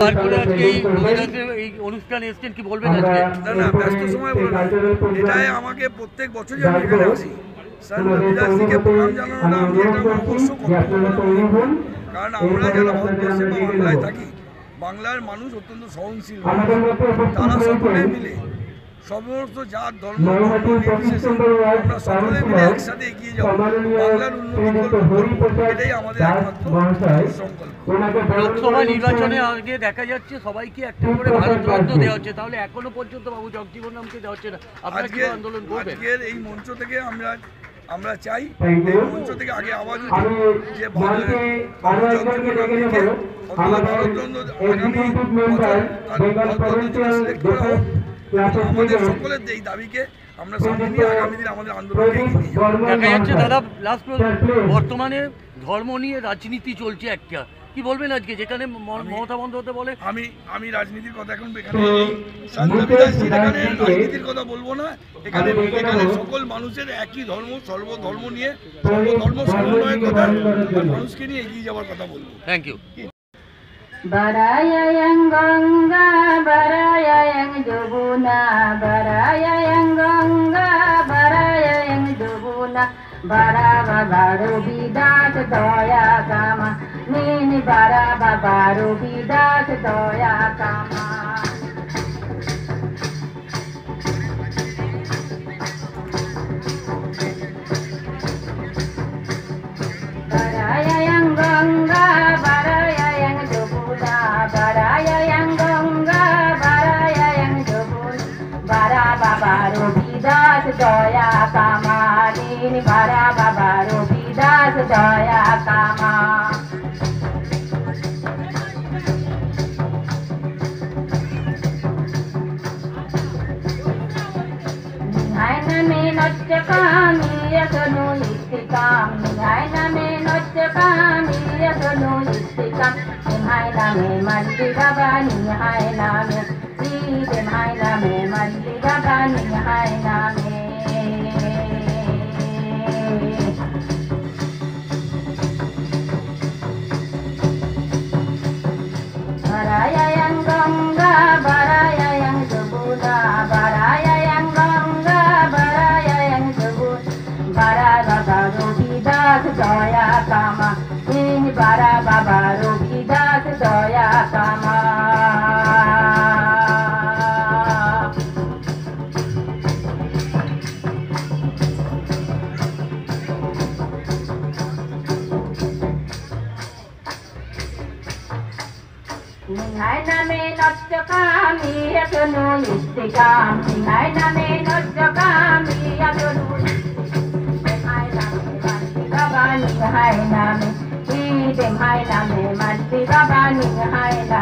তারপরে আজকে এই অনুষ্ঠানে এসেছেন, কি বলবেন আজকে? না ব্যস্ত সময় বলে না, এটাই আমাকে প্রত্যেক বছরই আমি এখানে আসি। সন্ত রবিদাসজিকে প্রণাম জানানোটা আমি এটা অবশ্য কর্তব্য, কারণ আমরা যারা ভারতবর্ষে বা বাংলায় থাকি, বাংলার মানুষ অত্যন্ত সহনশীল মানুষ। তারা সকলে মিলে সমস্ত জাত ধর্ম নির্বিশেষে আমরা সকলে মিলে একসাথে এগিয়ে যাবো, বাংলার উন্নতি করবো, এটাই আমাদের একমাত্র সংকল্প। লোকসভা নির্বাচনে আগে দেখা যাচ্ছে সবাইকে একটা করে ভারতরত্ন দেওয়া হচ্ছে, তাহলে এখনো পর্যন্ত বাবু জগজীবন রামকে দেওয়া হচ্ছে না। আজকে আন্দোলন করবেন? আজকের এই মঞ্চ থেকে আমরা চাই, এই মঞ্চ থেকে আগে আওয়াজ উঠে যে বাবু জগজীবন রামকে ভারতরত্ন আগামী বছর ভারতরত্ন সিলেক্ট করা হোক। আমাদের সকলের এই দাবিকে আমরা সামনে নিয়ে আগামী দিন আমাদের আন্দোলনকে এগিয়ে নিয়ে যাব। দেখা যাচ্ছে দাদা, লাস্ট বর্তমানে ধর্ম নিয়ে রাজনীতি চলছে একটা, কি বলবেন আজকে? যেখানে মমতা বন্দ্যোপাধ্যায় বলে আমি রাজনীতির কথা এখন এখানে সন্ত রবিদাসজির এখানে রাজনীতির কথা বলবো না। এখানে সকল মানুষের একই ধর্ম, সর্বধর্ম নিয়ে সর্বধর্ম সমন্বয়ের কথা, মানুষকে নিয়ে এগিয়ে যাওয়ার কথা বলবো। Thank you. Barayang Ganga, barayang Jabuna, barayang Ganga, barayang Jabuna, baraba baru bidat doya kama, nini baraba baru bidat doya kama. Barayang Ganga, barayang Jabuna, barayang Ganga, barayang Jabuna, baraba baru bidat doya kama, nini baraba baru bidat doya kama. Nihai name notya kami yasanu istikam, nihai name notya kami yasanu istikam, nihai name mandira ba nihai name, nihai name mandira ba nihai name. Barayang Ganga, barayang Jabuna, barayang Ganga, barayang Jabuna, baraba baru bidat doya kama, ini baraba baru bidat doya kama. Nihai name notya kami yasanu istikam, nihai name notya kami yasanu istikam, nihai name mandira ba nihai name, nihai name mandira ba nihai name.